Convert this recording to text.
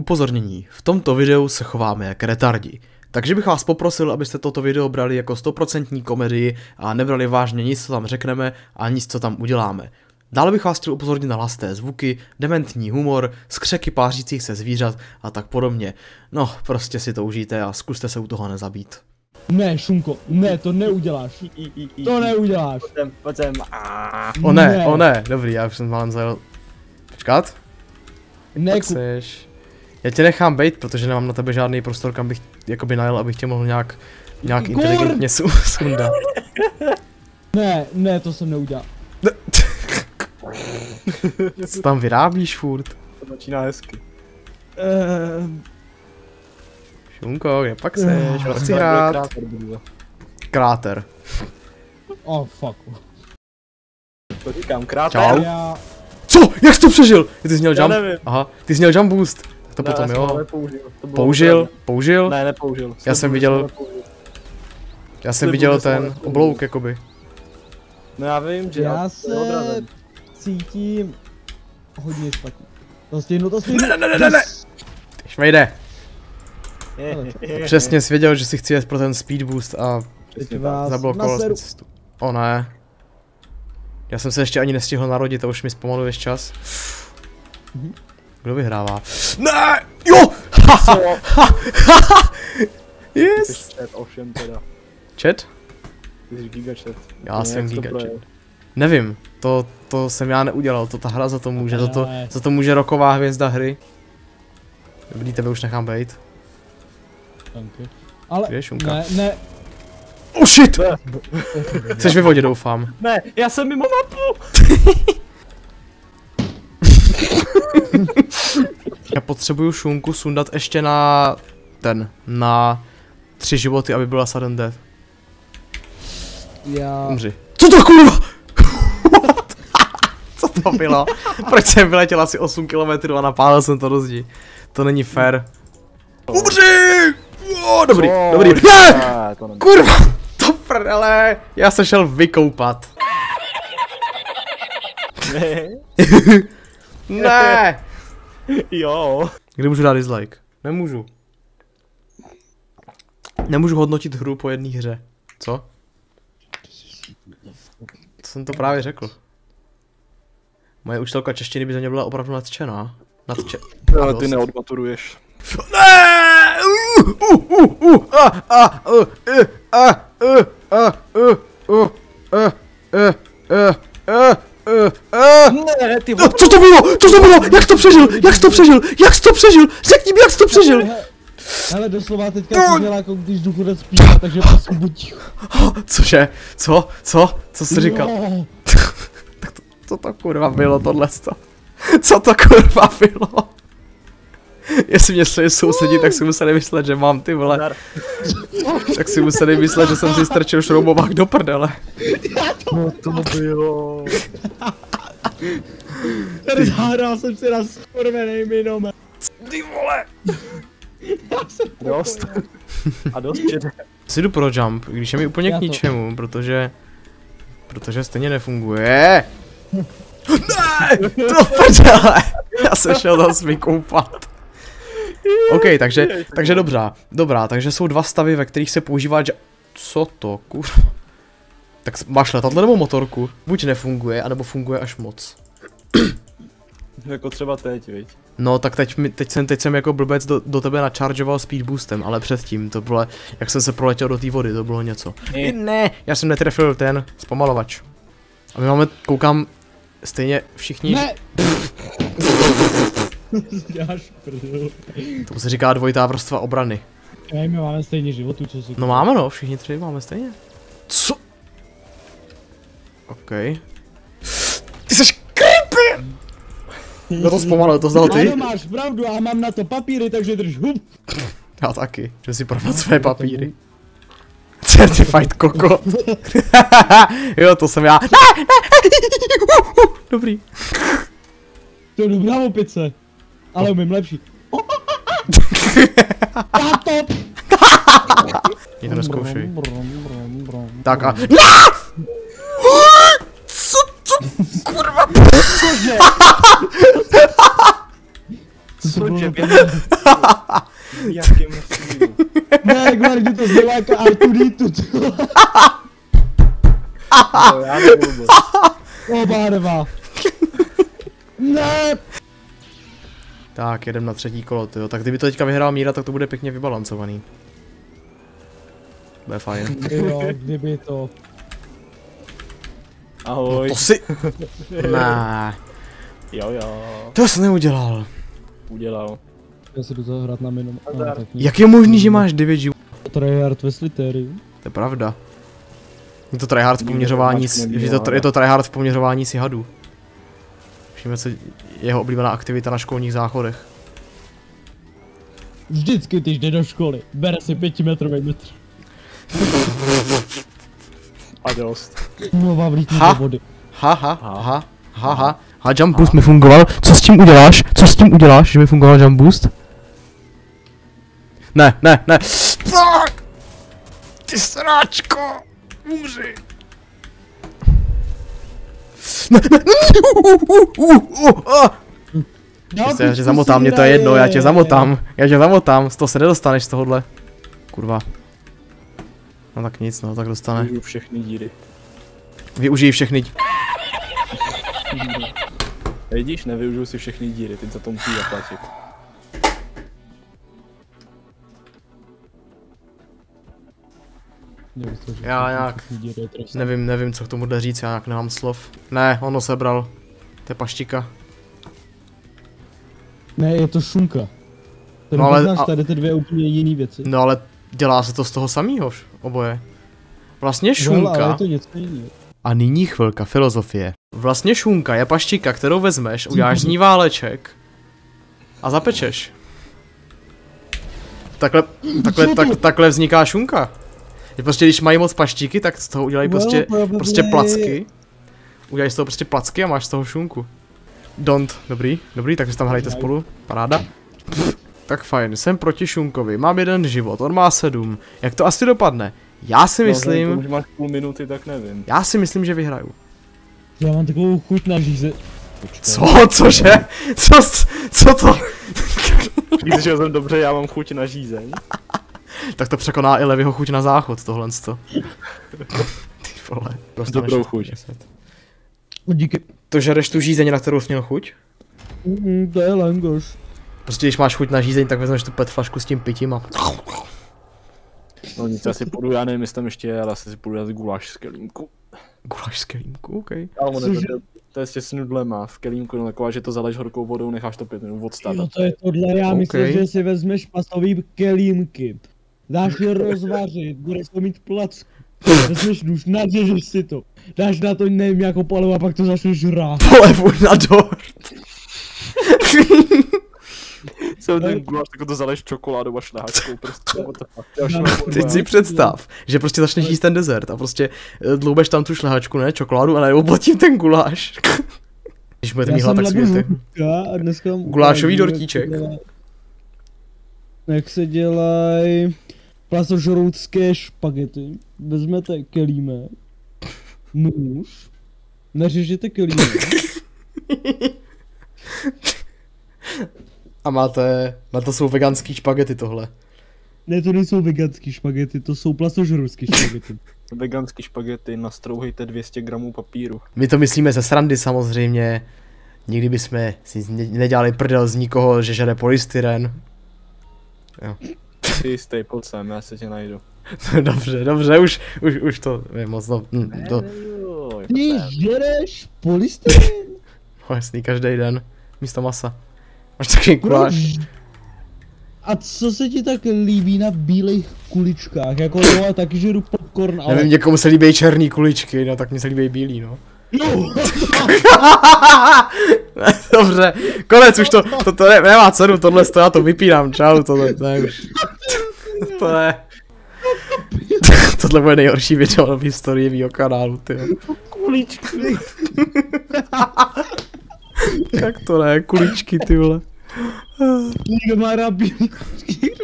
Upozornění, v tomto videu se chováme jak retardi. Takže bych vás poprosil, abyste toto video brali jako 100% komedii a nebrali vážně nic, co tam řekneme a nic, co tam uděláme. Dále bych vás chtěl upozornit na hlasité zvuky, dementní humor, skřeky pářících se zvířat a tak podobně. No, prostě si to užijte a zkuste se u toho nezabít. Ne, Šunko, ne, to neuděláš. To neuděláš. Pojď sem. O ne, dobrý, já už jsem málem zajel. Počkat? Ne, Tak seš. Já tě nechám bejt, protože nemám na tebe žádný prostor, kam bych jakoby najel, abych tě mohl nějak inteligentně sundat. Ne, to jsem neudělal. Co tam vyrábíš furt? To začíná hezky. Šunko, kde pak seš? Pak chci hrát. Kráter. Oh, fuck. To říkám, kráter. Čau. Já... Co? Jak jsi to přežil? Ty jsi měl Já jump? nevím. Aha, ty jsi měl jump boost. Tak to Ne, potom já jo. jsem nepoužil. Použil? Ne, nepoužil. Já jsem viděl ten oblouk jakoby. No já vím, že Já se cítím hodně špatně. To stihnu. Ne. Šmejde. Přesně jsi věděl, že si chci jet pro ten speed boost a zablokoval jsem cestu. O ne. Já jsem se ještě ani nestihl narodit a už mi zpomaluješ čas. Kdo vyhrává? Ne! Jo! Yes! Chat, ovšem teda. Chat? Ty jsi gigachat. Já jsem gigachat. Nevím, to jsem já neudělal, to ta hra za to může, za to může roková hvězda hry. Dobrý, tebe už nechám bejt. Ale kde je Šunka? Ne. Oh shit! Jseš ve vodě, doufám. Ne, já jsem mimo mapu! Já potřebuju Šunku sundat ještě na 3 životy, aby byla sudden death. Já... Umři. Co to kurva? Co to bylo? Proč jsem vyletěl asi 8 km a napálil jsem to do zdi? To není fair. Umři! Oh, dobrý. Ne! Kurva! To prdele! Já se šel vykoupat. Ne! Jo. Kdy můžu dát dislike? Nemůžu. Nemůžu hodnotit hru po jedné hře. Co? To jsem to právě řekl. Moje učitelka češtiny by za mě byla opravdu nadšená. Ale ty neodmaturuješ. Ne! Ne, ty Co to bylo? Co to bylo? Jak to přežil? Jak to přežil? Jak to přežil? Řekni mi, jak to přežil! Hele, doslova teďka to dělá, jako když důchodec zpívá, takže prosím buď ticho. Cože? Co? Co jsi říkal? No. Tak co to kurva bylo tohleto? Co to kurva bylo? Jestli mě sousedí, tak si museli myslet, že mám ty vole. Tak si museli myslet, že jsem si strčil šroubovák do prdele. No to bylo. Zahrál jsem si na skurvenej minome. Ty vole! Dost. A dost, že Si jdu pro jump, když je mi úplně k ničemu, protože stejně nefunguje. Ne! To prdele! Já se šel zase vykoupat. OK, takže dobrá, takže jsou 2 stavy, ve kterých se používá Co to, kurva? Tak máš letadlo nebo motorku? Buď nefunguje, anebo funguje až moc. Jako třeba teď, viď? No tak teď jsem jako blbec do tebe načaržoval speed boostem, ale předtím to bylo, jak jsem se proletěl do té vody, to bylo něco. Ne, já jsem netrefil ten zpomalovač. A my máme, koukám, stejně všichni... Ne! Děláš prdel. To se říká dvojitá vrstva obrany. My máme stejně životu, co si... No máme no, všichni 3 máme stejně. Co? OK. Ty seš creepy! Kdo to zpomalil, to znal ty? Ano, máš pravdu, a mám na to papíry, takže drž hup. Já taky, že si porovnat své papíry. Certified kokot. Jo, to jsem já. Dobrý. To je dobrá opice. Ale umím lepší. Táto! Mě to neskoušej. Tak a... Co? Kurva! Cože? Cože, v jakém rozdílu? Ne, Gvardi, to znělo jako R2D2. No, já nebudu vůbec. Oba dva. Ne. Tak, jedem na třetí kolo, tyjo. Tak kdyby to teďka vyhrál Míra, tak to bude pěkně vybalancovaný. Bude fajn. Jo, kdyby to. Ahoj. To si... Ne. Jo. To jsi neudělal. Udělal. Já si jdu zahrát na minum. Jak je možný, že máš 9 životů? Tryhard ve Slitery. To je pravda. Je to tryhard v poměřování, je to tryhard v poměřování si hadů. Všimně se jeho oblíbená aktivita na školních záchodech. Vždycky, když jde do školy, bere si 5metrový metr. A dost. Mluvá vlítnout Ha. do vody. Ha, jump boost mi fungoval. Co s tím uděláš? Co s tím uděláš, že mi fungoval jump boost? Ne. Fuck! Ty sráčko! Umři! Ne. Já tě zamotám, mě to je jedno, já tě zamotám, z toho se nedostaneš z tohohle. Kurva. No tak nic, no, tak dostane. Využiju všechny díry. Využij všechny. Vidíš, nevyužiju si všechny díry, teď za to musí zaplatit. Já nějak nevím, co k tomu jde říct, já nějak nemám slov. Ne, ono sebral. To je paštika. Ne, je to šunka. Tady No ale- poznáš tady ty dvě úplně jiný věci. No ale dělá se to z toho samého oboje. Vlastně Ale šunka. je to něco jiného. A nyní chvilka filozofie. Vlastně šunka je paštika, kterou vezmeš, uděláš z ní váleček a zapečeš. Takhle vzniká šunka. Je prostě, když mají moc paštiky, tak z toho udělají prostě placky. Udělají z toho prostě placky a máš z toho šunku. Dobrý, takže tam hrajte spolu, paráda. Tak fajn, jsem proti šunkovi, mám 1 život, on má 7. Jak to asi dopadne? Já si myslím... No, už máš půl minuty, tak nevím. Já si myslím, že vyhraju. Já mám takovou chuť na žíze. Co? Cože? Co to? Když jsem dobře, já mám chuť na žízeň. Tak to překoná i Levyho chuť na záchod, tohlensto. Ty vole. Dobrou chuť. Díky. To žereš tu žízeň, na kterou jsi měl chuť? To je langoš. Prostě když máš chuť na žízeň, tak vezmeš tu PET flašku s tím pitím a... No nic, já si půjdu, já nevím, jestli tam ještě je, ale asi si půjdu dát guláš z kelímku. Guláš z kelímku, okej. Ale to je s nudlema v kelímku, no taková, že to zaleješ horkou vodou, necháš to 5 minut odstat. Jo, to je tohle, já myslím, Okay. že si vezmeš pastový kelímky. Dáš je rozvařit, budeš to mít placku. Vezmeš nůž, nařežeš si to. Dáš na to nevím jako palivo a pak to začneš žrát. Polevu na dort. Jsem ten guláš, tak to zaleješ čokoládou a šlehačkou, prostě. Teď si představ, že prostě začneš jíst ten dezert a prostě dloubeš tam tu šlehačku, ne, čokoládu a najednou platím ten guláš. Když budete mít hlad, tak si jdete. A dneska mám Gulášový dortíček. Jak se dělají plastožroutské špagety. Vezmete kelímek, nůž, nařežete kelímek. A na to jsou veganský špagety tohle. Ne, to nejsou veganský špagety, to jsou plastožroutské špagety. Veganský špagety, nastrouhejte 200 gramů papíru. My to myslíme ze srandy samozřejmě. Nikdy bychom si nedělali prdel z nikoho, že žere polystyren. Jo. Ty jistý, pojď sem, já se tě najdu. Dobře, už to je moc to Ty žereš polystyren? no, jasný, každý den, místo masa. Máš takový guláš. A co se ti tak líbí na bílých kuličkách? Jako jo, taky žeru popcorn, ale... Nevím, někomu se líbí černý kuličky, no tak mně se líbí bílý, no. Dobře, konec, už to nemá cenu, tohle já to vypínám, čau, tohle už. To ne. Tohle bude nejhorší video v historii mýho kanálu, tyjo. Kuličky. Jak to ne, kuličky, ty vole. Nikdo má rád bílý kuličky.